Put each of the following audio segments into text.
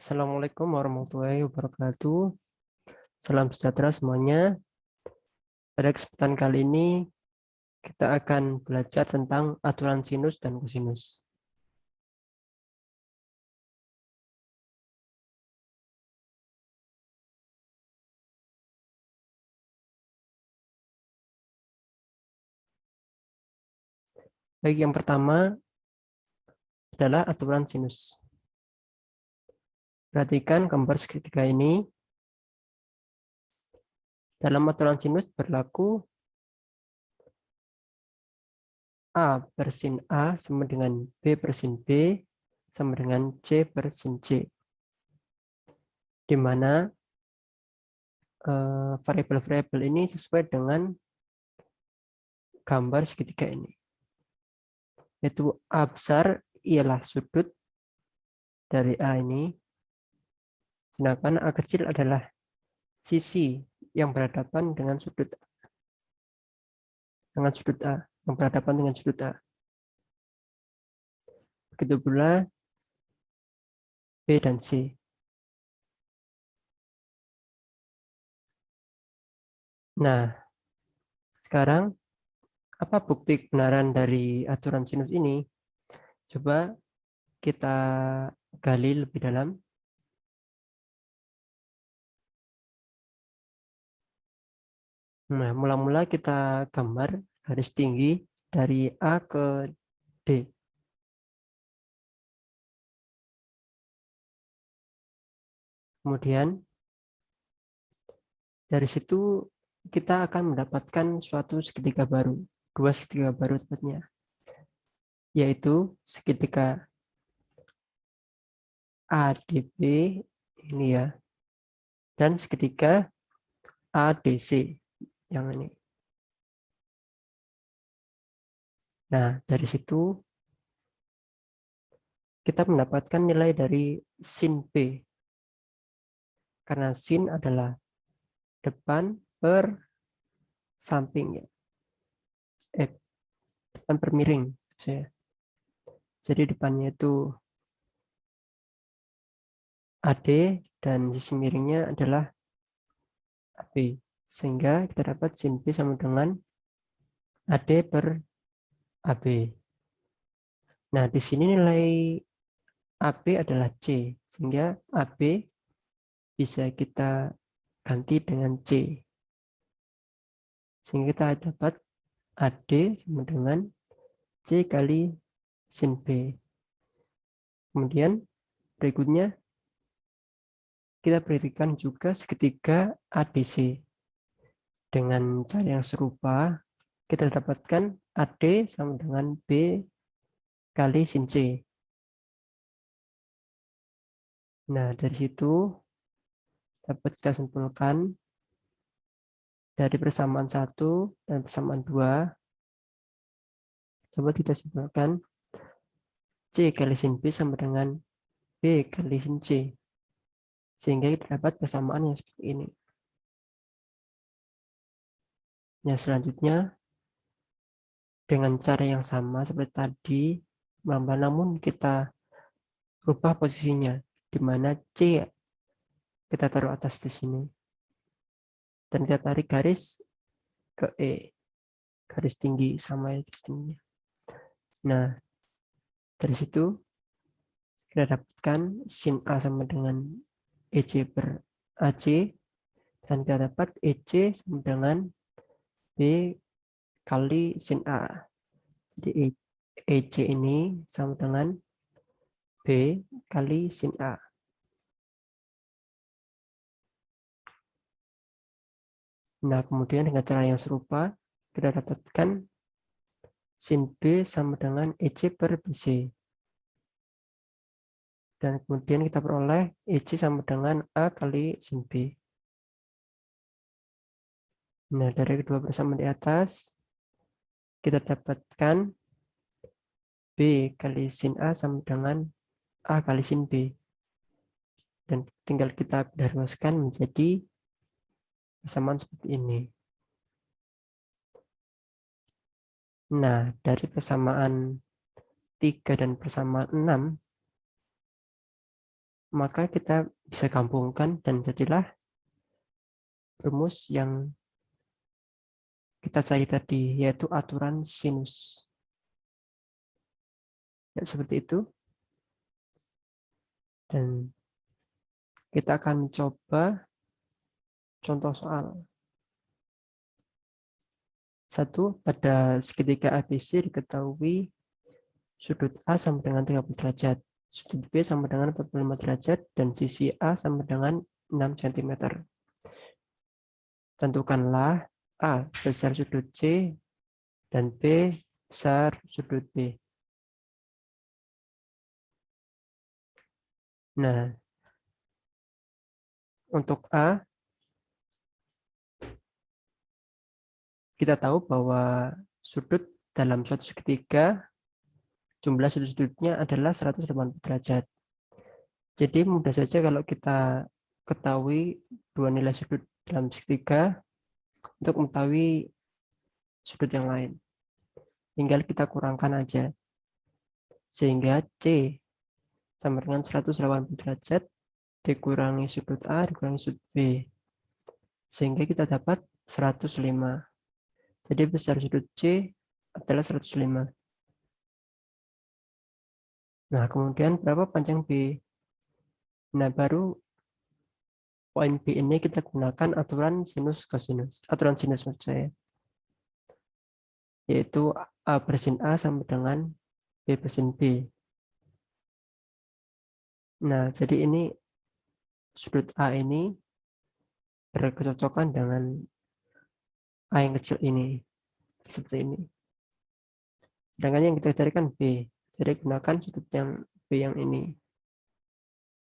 Assalamualaikum warahmatullahi wabarakatuh. Salam sejahtera semuanya. Pada kesempatan kali ini kita akan belajar tentang aturan sinus dan kosinus. Baik, yang pertama adalah aturan sinus. Perhatikan gambar segitiga ini. Dalam aturan sinus berlaku A per sin A sama dengan B per sin B sama dengan C per sin C. Di mana variabel-variabel ini sesuai dengan gambar segitiga ini. Yaitu A besar ialah sudut dari A ini, sedangkan A kecil adalah sisi yang berhadapan dengan sudut A, yang berhadapan dengan sudut A. Begitu pula B dan C. Nah, sekarang apa bukti kebenaran dari aturan sinus ini? Coba kita gali lebih dalam. Nah, mula-mula kita gambar garis tinggi dari A ke D. Kemudian dari situ kita akan mendapatkan suatu segitiga baru, dua segitiga baru tepatnya, yaitu segitiga ADB ini ya, dan segitiga ADC yang ini. Nah, dari situ kita mendapatkan nilai dari sin B. Karena sin adalah depan per samping ya. Depan per miring. Jadi depannya itu AD dan sisi miringnya adalah AB. Sehingga kita dapat sin B sama dengan AD per AB. Nah, di sini nilai AB adalah C. Sehingga AB bisa kita ganti dengan C. Sehingga kita dapat AD sama dengan C kali sin B. Kemudian berikutnya kita perhatikan juga segitiga ADC. Dengan cara yang serupa, kita dapatkan AD sama dengan B kali sin C. Nah, dari situ dapat kita simpulkan dari persamaan 1 dan persamaan 2. Coba kita simpulkan C kali sin B sama dengan B kali sin C. Sehingga kita dapat persamaan yang seperti ini. Nah, selanjutnya dengan cara yang sama seperti tadi, namun kita rubah posisinya, di mana C kita taruh atas di sini. Dan kita tarik garis ke E. Garis tinggi sama garis tingginya. Nah, dari situ kita dapatkan sin A sama dengan EC per AC. Dan kita dapat EC sama dengan B kali sin A. Jadi EC ini sama dengan B kali sin A. Nah, kemudian dengan cara yang serupa, kita dapatkan sin B sama dengan EC per BC. Dan kemudian kita peroleh EC sama dengan A kali sin B. Nah, dari kedua persamaan di atas, kita dapatkan B kali sin A sama dengan A kali sin B. Dan tinggal kita rumuskan menjadi persamaan seperti ini. Nah, dari persamaan 3 dan persamaan 6, maka kita bisa gabungkan dan jadilah rumus yang kita cari tadi, yaitu aturan sinus. Ya, seperti itu. Dan kita akan mencoba contoh soal. 1. Pada segitiga ABC diketahui sudut A sama dengan 30 derajat, sudut B sama dengan 45 derajat, dan sisi A sama dengan 6 cm. Tentukanlah A besar sudut C dan B besar sudut B. Nah, untuk A, kita tahu bahwa sudut dalam suatu segitiga, jumlah sudut-sudutnya adalah 180 derajat. Jadi mudah saja kalau kita ketahui dua nilai sudut dalam segitiga untuk mengetahui sudut yang lain. Tinggal kita kurangkan aja. Sehingga C sama dengan 180 derajat dikurangi sudut A dikurangi sudut B. Sehingga kita dapat 105. Jadi besar sudut C adalah 105. Nah, kemudian berapa panjang B? Nah, baru poin B ini kita gunakan aturan sinus kosinus. Aturan sinus maksud saya. Yaitu A bersin A sama dengan B bersin B. Nah, jadi ini sudut A ini berkecocokan dengan A yang kecil ini. Seperti ini. Sedangkan yang kita carikan B. Jadi gunakan sudut yang B yang ini.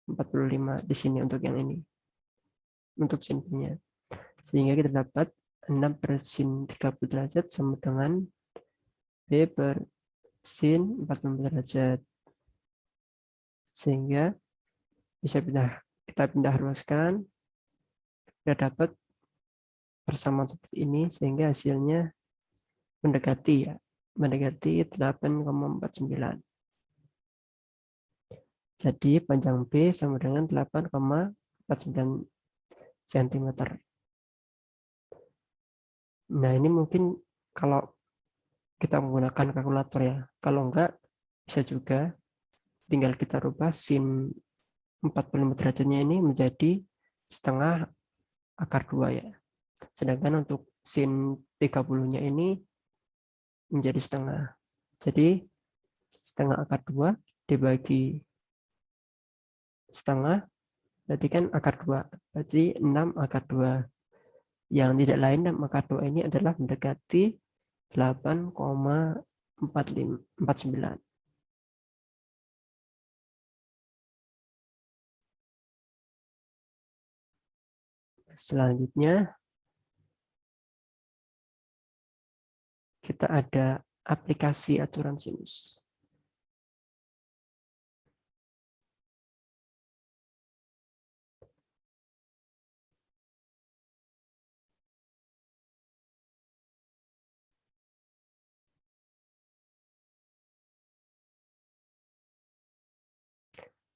45 di sini untuk yang ini. Untuk sin B-nya. Sehingga kita dapat 6 per sin 30 derajat sama dengan B per sin 40 derajat. Sehingga bisa kita pindah ruaskan. Kita dapat persamaan seperti ini sehingga hasilnya mendekati 8,49. Jadi panjang B sama dengan 8,49 cm. Nah, ini mungkin kalau kita menggunakan kalkulator ya. Kalau enggak, bisa juga tinggal kita rubah sin 45 derajatnya ini menjadi setengah akar 2 ya. Sedangkan untuk sin 30-nya ini menjadi setengah. Jadi setengah akar 2 dibagi setengah, berarti kan akar 2. Berarti 6 akar 2. Yang tidak lain 6 akar 2 ini adalah mendekati 8,49. Selanjutnya kita ada aplikasi aturan sinus.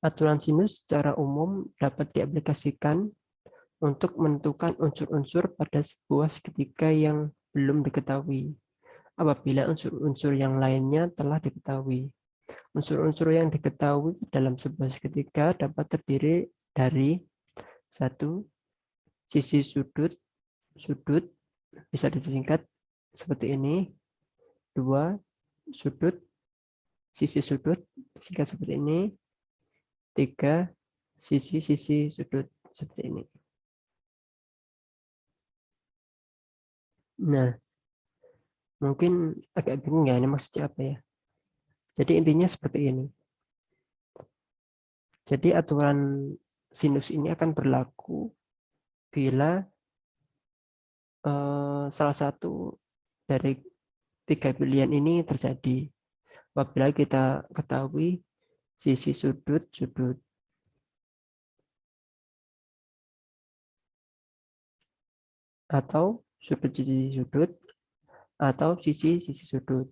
Aturan sinus secara umum dapat diaplikasikan untuk menentukan unsur-unsur pada sebuah segitiga yang belum diketahui, apabila unsur-unsur yang lainnya telah diketahui. Unsur-unsur yang diketahui dalam sebuah segitiga dapat terdiri dari 1. Sisi sudut bisa disingkat seperti ini. 2. Sisi sudut disingkat seperti ini. 3. Sisi-sisi sudut seperti ini. Nah, mungkin agak bingung ya, ini maksudnya apa ya? Jadi intinya seperti ini. Jadi aturan sinus ini akan berlaku bila salah satu dari 3 pilihan ini terjadi. Apabila kita ketahui sisi sudut atau sisi sudut atau sisi sudut,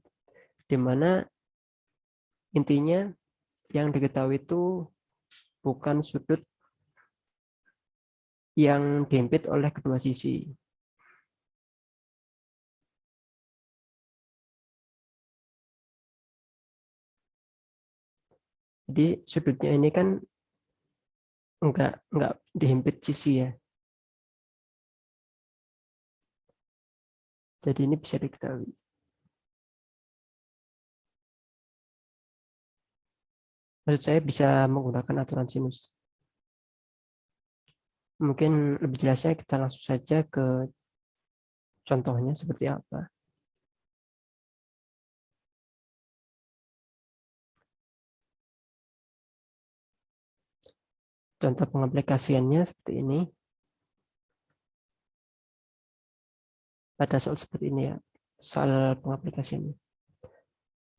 di mana intinya yang diketahui itu bukan sudut yang dihimpit oleh kedua sisi. Jadi sudutnya ini kan enggak dihimpit sisi ya. Jadi ini bisa diketahui. Maksud saya bisa menggunakan aturan sinus. Mungkin lebih jelasnya kita langsung saja ke contohnya seperti apa. Contoh pengaplikasiannya seperti ini. Pada soal seperti ini ya. Soal pengaplikasiannya.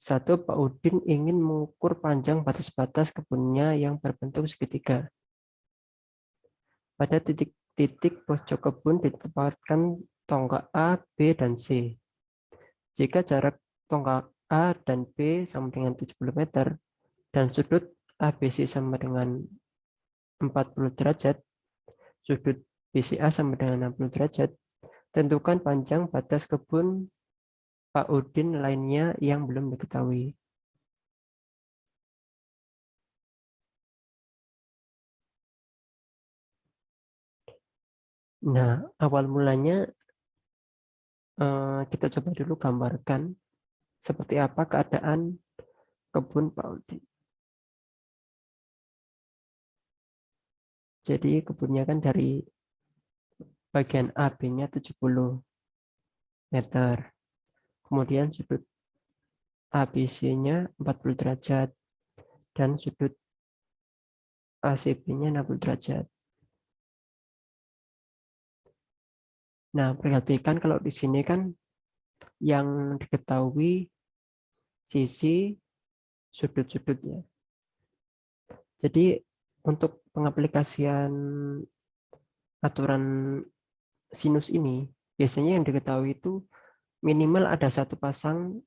Satu, Pak Udin ingin mengukur panjang batas-batas kebunnya yang berbentuk segitiga. Pada titik-titik pojok kebun ditempatkan tonggak A, B, dan C. Jika jarak tonggak A dan B sama dengan 70 meter dan sudut ABC sama dengan 40 derajat, sudut BCA sama dengan 60 derajat, tentukan panjang batas kebun Pak Udin lainnya yang belum diketahui. Nah, awal mulanya kita coba dulu gambarkan seperti apa keadaan kebun Pak Udin. Jadi kebunnya kan dari bagian A, B-nya 70 meter. Kemudian sudut ABC-nya 40 derajat dan sudut ACB-nya 60 derajat. Nah, perhatikan kalau di sini kan yang diketahui sisi sudut-sudutnya. Jadi untuk pengaplikasian aturan sinus ini, biasanya yang diketahui itu minimal ada satu pasang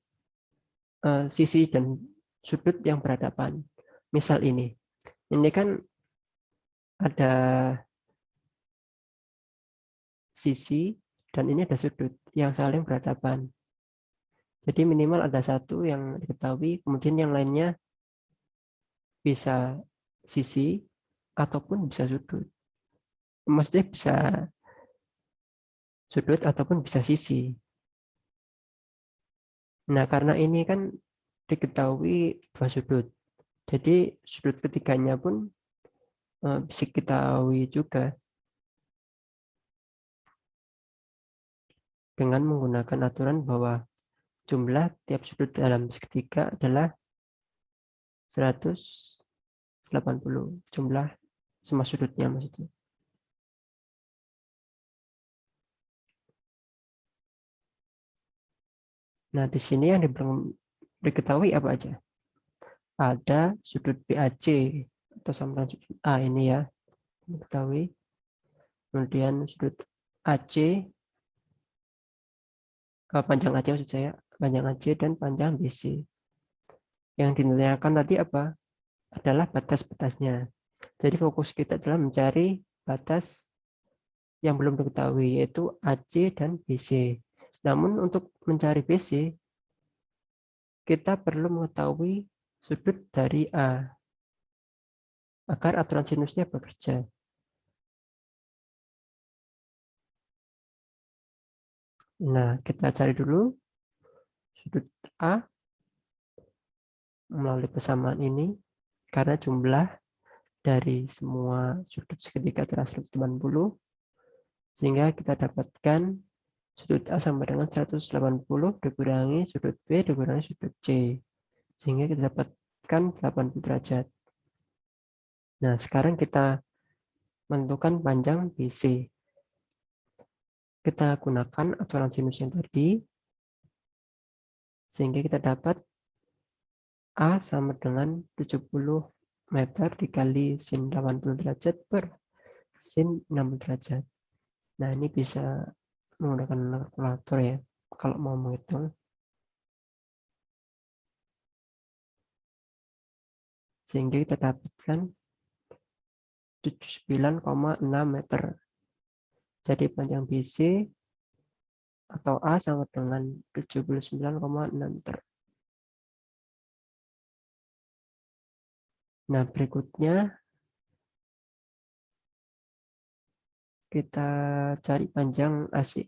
sisi dan sudut yang berhadapan. Misal ini kan ada sisi dan ini ada sudut yang saling berhadapan. Jadi minimal ada satu yang diketahui, kemudian yang lainnya bisa sisi ataupun bisa sudut. Maksudnya bisa sudut ataupun bisa sisi. Nah, karena ini kan diketahui dua sudut. Jadi sudut ketiganya pun bisa diketahui juga dengan menggunakan aturan bahwa jumlah tiap sudut dalam segitiga adalah 180 jumlah semua sudutnya maksudnya. Nah, di sini yang diketahui apa aja? Ada sudut BAC atau sama dengan sudut A ini ya, diketahui. Kemudian sudut AC, panjang AC maksud saya, panjang AC dan panjang BC. Yang ditanyakan tadi apa? Adalah batas-batasnya. Jadi fokus kita adalah mencari batas yang belum diketahui, yaitu AC dan BC. Namun untuk mencari BC, kita perlu mengetahui sudut dari A agar aturan sinusnya bekerja. Nah, kita cari dulu sudut A melalui persamaan ini karena jumlah dari semua sudut segitiga adalah 180, sehingga kita dapatkan sudut A sama dengan 180 dikurangi sudut B dikurangi sudut C, sehingga kita dapatkan 80 derajat. Nah, sekarang kita menentukan panjang BC. Kita gunakan aturan sinus yang tadi, sehingga kita dapat A sama dengan 70 meter dikali sin 80 derajat per sin 60 derajat. Nah, ini bisa menggunakan kalkulator ya, kalau mau menghitung. Sehingga kita dapatkan 79,6 meter. Jadi panjang BC atau A sama dengan 79,6 meter. Nah, berikutnya kita cari panjang AC.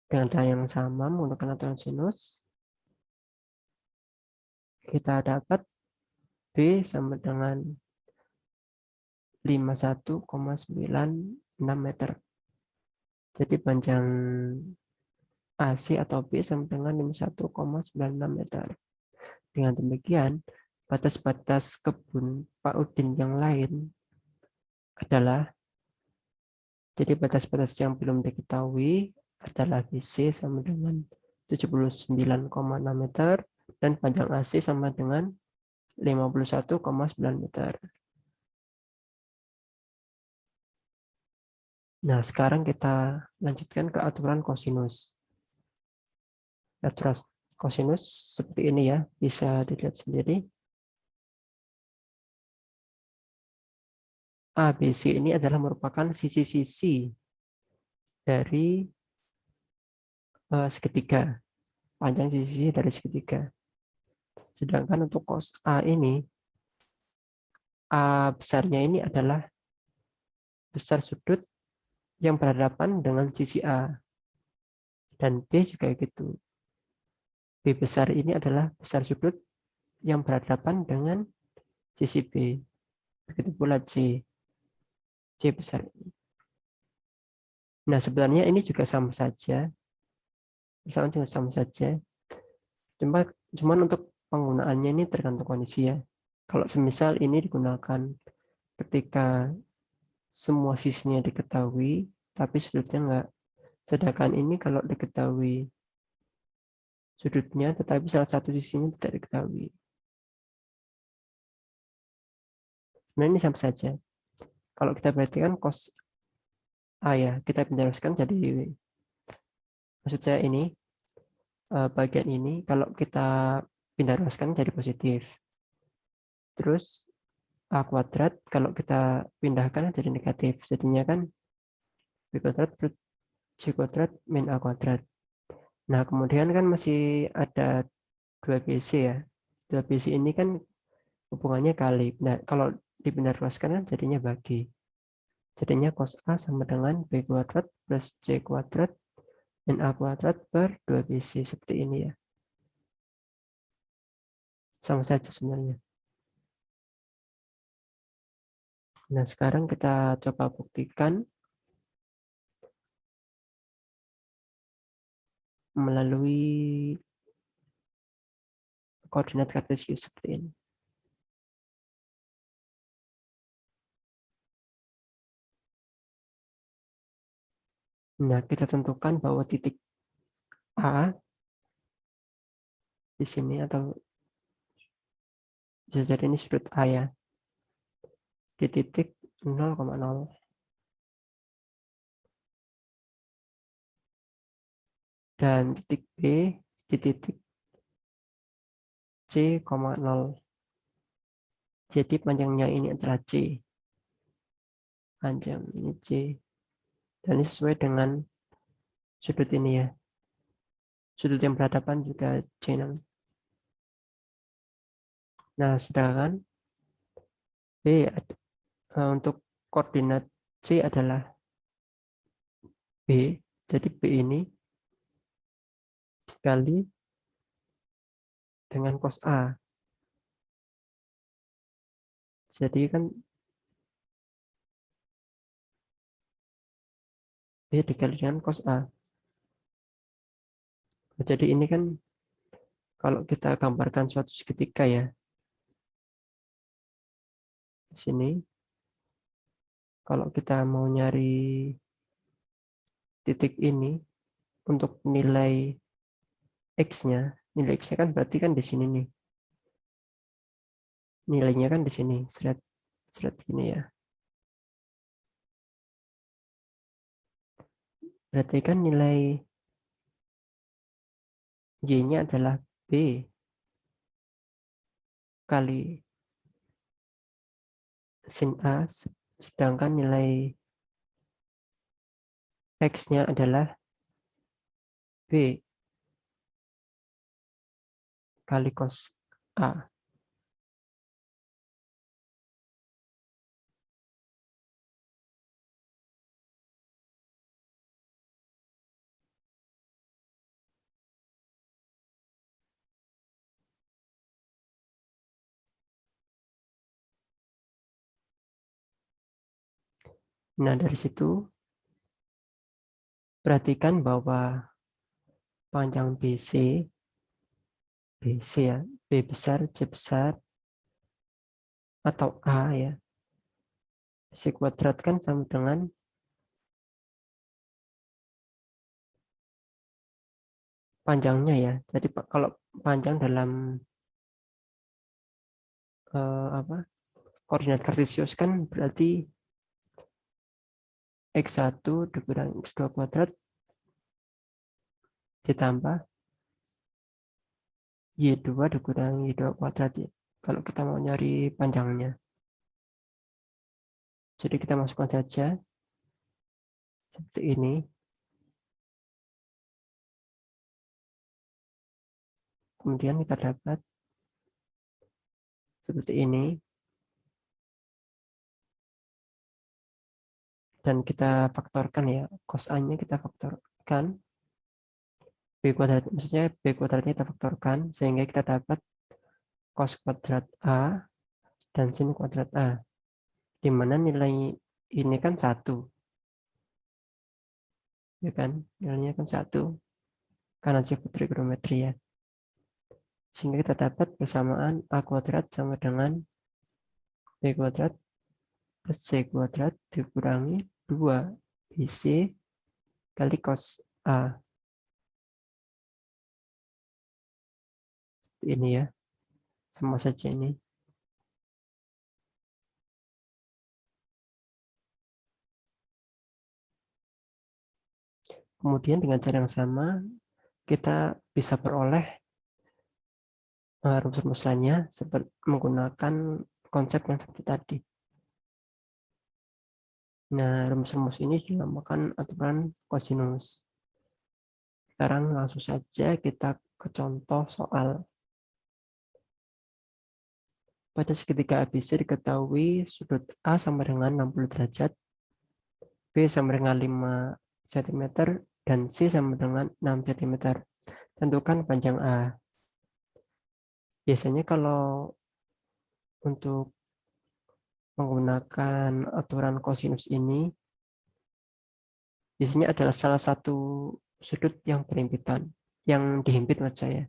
Dengan cara yang sama menggunakan aturan sinus, kita dapat B sama dengan 51,96 meter. Jadi panjang AC atau B sama dengan 51,96 meter. Dengan demikian, batas-batas kebun Pak Udin yang lain adalah, jadi batas-batas yang belum diketahui adalah BC sama dengan 79,6 meter dan panjang AC sama dengan 51,9 meter. Nah, sekarang kita lanjutkan ke aturan kosinus. Aturan kosinus seperti ini ya, bisa dilihat sendiri. ABC ini adalah merupakan sisi-sisi dari segitiga, panjang sisi dari segitiga. Sedangkan untuk cos A ini, A besarnya ini adalah besar sudut yang berhadapan dengan sisi A. Dan B juga gitu. B besar ini adalah besar sudut yang berhadapan dengan sisi B. Begitu pula C. C besar ini. Nah, sebenarnya ini juga sama saja. Misalnya juga sama saja. Cuman untuk penggunaannya ini tergantung kondisi ya. Kalau semisal ini digunakan ketika semua sisinya diketahui, tapi sudutnya enggak. Sedangkan ini kalau diketahui sudutnya, tetapi salah satu sisinya tidak diketahui. Nah, ini sama saja. Kalau kita perhatikan cos A ya, kita pindah jadi, maksud saya ini, bagian ini, kalau kita pindah ruaskan jadi positif. Terus A kuadrat, kalau kita pindahkan jadi negatif. Jadinya kan B kuadrat plus C kuadrat min A kuadrat. Nah, kemudian kan masih ada 2BC ya. 2BC ini kan hubungannya kali. Nah, kalau dipindah ruaskan kan jadinya bagi. Jadinya cos A sama dengan B kuadrat plus C kuadrat min A kuadrat per 2BC. Seperti ini ya. Sama saja sebenarnya. Nah, sekarang kita coba buktikan melalui koordinat kartesius seperti ini. Nah, kita tentukan bahwa titik A di sini, atau bisa jadi ini sudut A ya, di titik 0,0. Dan titik B di titik C,0. Jadi panjangnya ini adalah C. Panjang ini C. Dan ini sesuai dengan sudut ini ya. Sudut yang berhadapan juga C6. Nah, sedangkan B untuk koordinat C adalah B. Jadi B ini dikali dengan cos A. Jadi kan B dikali dengan cos A. Jadi ini kan kalau kita gambarkan suatu segitiga ya. Di sini kalau kita mau nyari titik ini untuk nilai X-nya, nilai X-nya kan berarti kan di sini nih. Nilainya kan di sini, seret ini ya. Berarti kan nilai Y-nya adalah B kali sin A, sedangkan nilai X-nya adalah B kali cos A. Nah, dari situ perhatikan bahwa panjang BC ya, B besar, C besar, atau A ya, BC kuadrat kan sama dengan panjangnya ya. Jadi kalau panjang dalam apa koordinat kartesius kan berarti X1 dikurangi X2 kuadrat ditambah Y2 dikurangi Y2 kuadrat ya. Kalau kita mau nyari panjangnya. Jadi kita masukkan saja seperti ini. Kemudian kita dapat seperti ini. Dan kita faktorkan ya. Cos A-nya kita faktorkan. B kuadrat, maksudnya B kuadratnya kita faktorkan. Sehingga kita dapat cos kuadrat A dan sin kuadrat A. Di mana nilai ini kan 1. Ya kan? Nilainya kan 1. Karena sifat trigonometri ya. Sehingga kita dapat persamaan A kuadrat sama dengan B kuadrat plus C kuadrat dikurangi 2 BC kali cos A. Ini ya, sama saja ini. Kemudian dengan cara yang sama, kita bisa peroleh rumus-rumus lainnya seperti menggunakan konsep yang seperti tadi. Nah, rumus-rumus ini dinamakan aturan kosinus. Sekarang langsung saja kita ke contoh soal. Pada segitiga ABC diketahui sudut A sama dengan 60 derajat, B sama dengan 5 cm, dan C sama dengan 6 cm. Tentukan panjang A. Biasanya kalau untuk menggunakan aturan kosinus ini, biasanya adalah salah satu sudut yang berhimpitan, yang dihimpit maksud saya,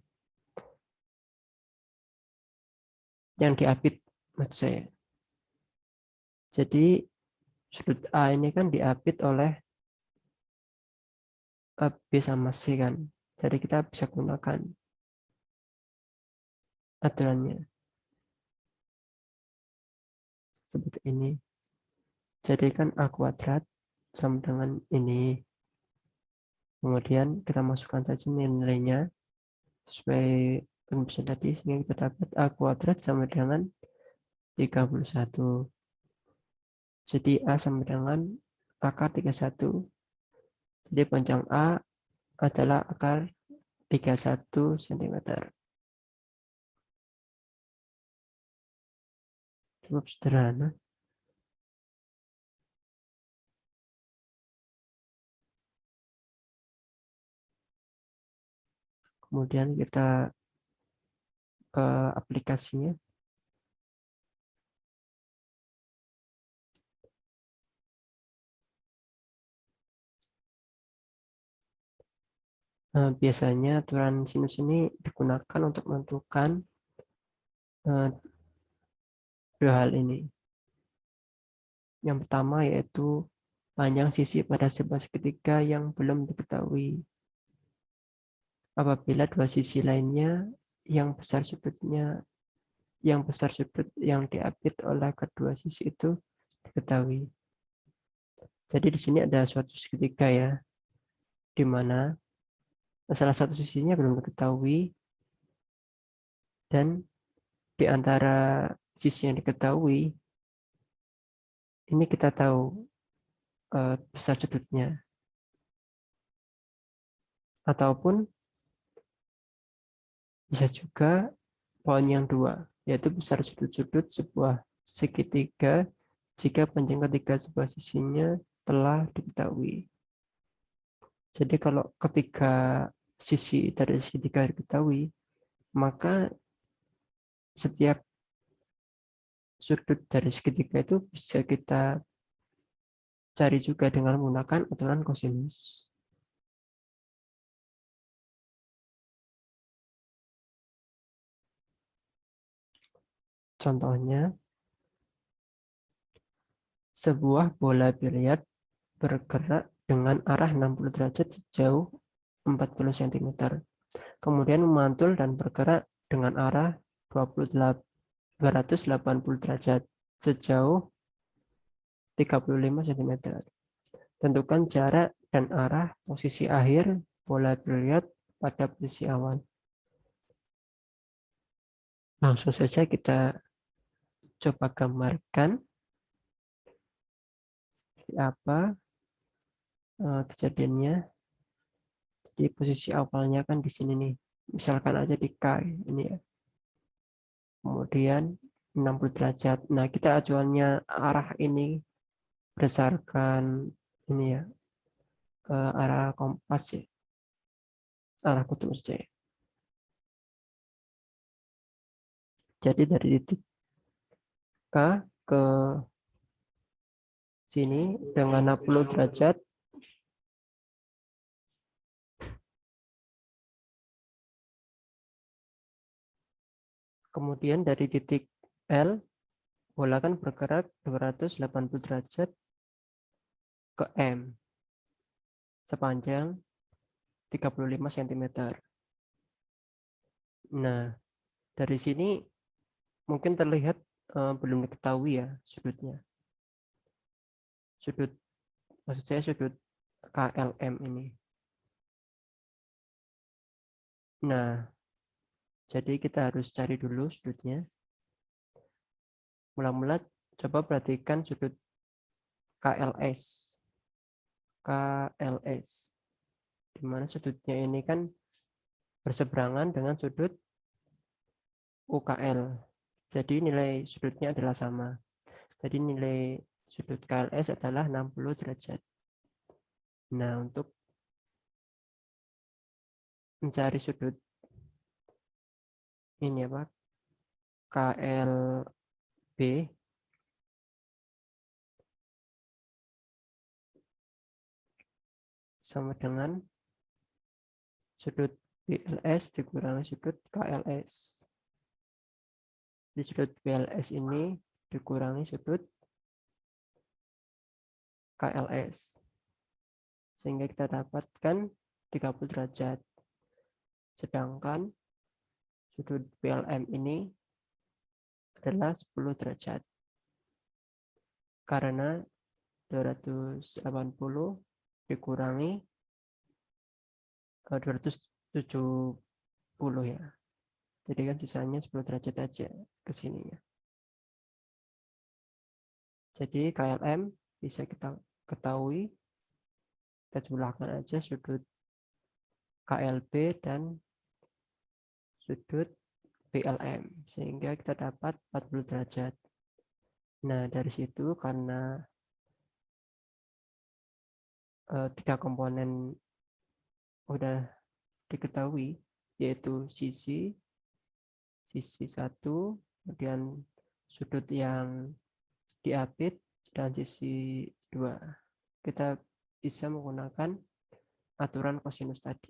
yang diapit maksud saya. Jadi sudut A ini kan diapit oleh B sama C kan. Jadi kita bisa gunakan aturannya seperti ini. Jadi kan A kuadrat sama dengan ini. Kemudian kita masukkan saja nilainya sesuai rumus tadi, sehingga kita dapat A kuadrat sama dengan 31. Jadi A sama dengan akar 31. Jadi panjang A adalah akar 31 cm. Cukup sederhana. Kemudian kita ke aplikasinya. Nah, biasanya aturan sinus ini digunakan untuk menentukan dua hal ini. Yang pertama yaitu panjang sisi pada sebuah segitiga yang belum diketahui. Apabila dua sisi lainnya yang besar sudut yang diapit oleh kedua sisi itu diketahui. Jadi di sini ada suatu segitiga ya, di mana salah satu sisinya belum diketahui, dan di antara sisi yang diketahui ini kita tahu besar sudutnya. Ataupun bisa juga poin yang dua, yaitu besar sudut-sudut sebuah segitiga jika panjang ketiga sebuah sisinya telah diketahui. Jadi kalau ketiga sisi dari segitiga diketahui, maka setiap sudut dari segitiga itu bisa kita cari juga dengan menggunakan aturan kosinus. Contohnya, sebuah bola biliar bergerak dengan arah 60 derajat sejauh 40 cm. Kemudian memantul dan bergerak dengan arah 280 derajat sejauh 35 cm. Tentukan jarak dan arah posisi akhir bola biliar pada posisi awal. Langsung saja kita coba gambarkan apa kejadiannya. Di posisi awalnya kan di sini nih. Misalkan aja di K ini ya. Kemudian 60 derajat. Nah, kita acuannya arah ini berdasarkan ini ya, arah kompas ya, arah kutub saja ya. Jadi dari titik K ke sini dengan 60 derajat. Kemudian dari titik L, bola kan bergerak 280 derajat ke M sepanjang 35 cm. Nah, dari sini mungkin terlihat belum diketahui ya sudutnya. Sudut, maksud saya sudut KLM ini. Nah, jadi kita harus cari dulu sudutnya. Mula-mula coba perhatikan sudut KLS. KLS. Di mana sudutnya ini kan berseberangan dengan sudut UKL. Jadi nilai sudutnya adalah sama. Jadi nilai sudut KLS adalah 60 derajat. Nah, untuk mencari sudut ini apa? KLB sama dengan sudut BLS dikurangi sudut KLS. Di sudut BLS ini dikurangi sudut KLS. Sehingga kita dapatkan 30 derajat. Sedangkan sudut BLM ini adalah 10 derajat. Karena 280 dikurangi 270 ya. Jadi kan sisanya 10 derajat aja ke sininya. Jadi KLM bisa kita ketahui, kita jumlahkan aja sudut KLB dan sudut BLM sehingga kita dapat 40 derajat. Nah, dari situ karena tiga komponen udah diketahui, yaitu sisi satu, kemudian sudut yang diapit, dan sisi 2. Kita bisa menggunakan aturan kosinus tadi.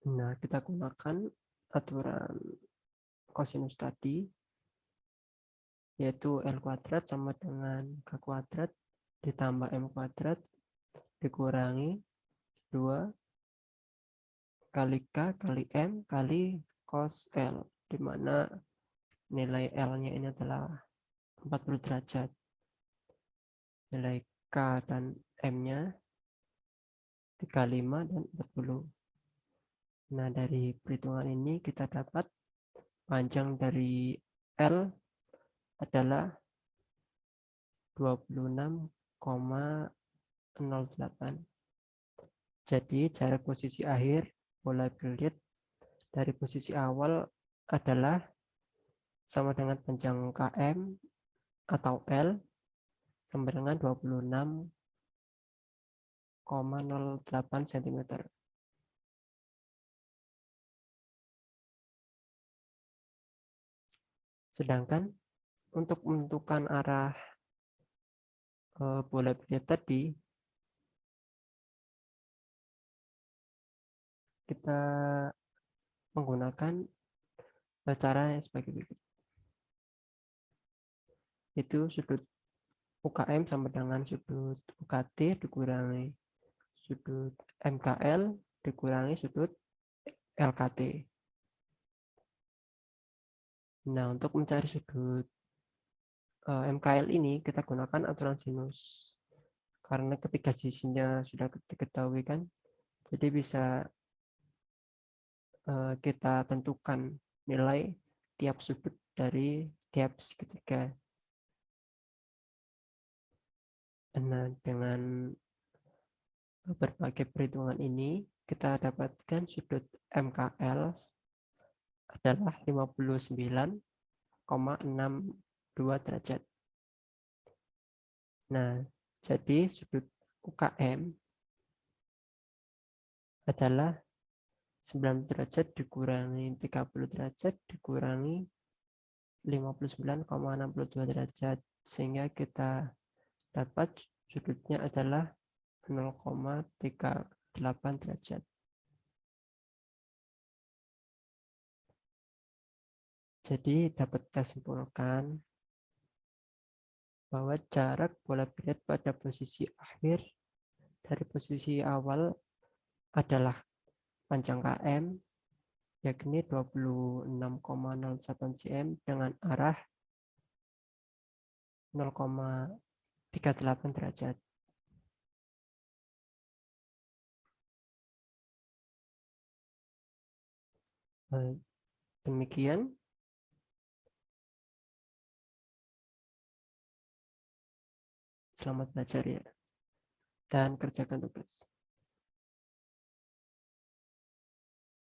Nah, kita gunakan aturan kosinus tadi, yaitu L kuadrat sama dengan K kuadrat ditambah M kuadrat dikurangi 2 kali K kali M kali cos L, di mana nilai L-nya ini adalah 40 derajat. Nilai K dan M-nya 35, dan 40. Nah, dari perhitungan ini kita dapat panjang dari L adalah 26,08. Jadi jarak posisi akhir bola biliar dari posisi awal adalah sama dengan panjang km atau L sama dengan 26,08 cm. Sedangkan untuk menentukan arah bola biliar tadi, kita menggunakan cara yang sebagai berikut. Itu sudut UKM sama dengan sudut UKT dikurangi sudut MKL dikurangi sudut LKT. Nah, untuk mencari sudut MKL ini kita gunakan aturan sinus. Karena ketika sisinya sudah diketahui kan, jadi bisa kita tentukan nilai tiap sudut dari tiap segitiga. Nah, dengan berbagai perhitungan ini, kita dapatkan sudut MKL adalah 59,62 derajat. Nah, jadi sudut UKM adalah 90 derajat dikurangi 30 derajat dikurangi 59,62 derajat, sehingga kita dapat sudutnya adalah 0,38 derajat. Jadi dapat kita simpulkan bahwa jarak bola biliar pada posisi akhir dari posisi awal adalah panjang km, yakni 26,08 cm dengan arah 0,38 derajat. Demikian, selamat belajar ya, dan kerjakan tugas.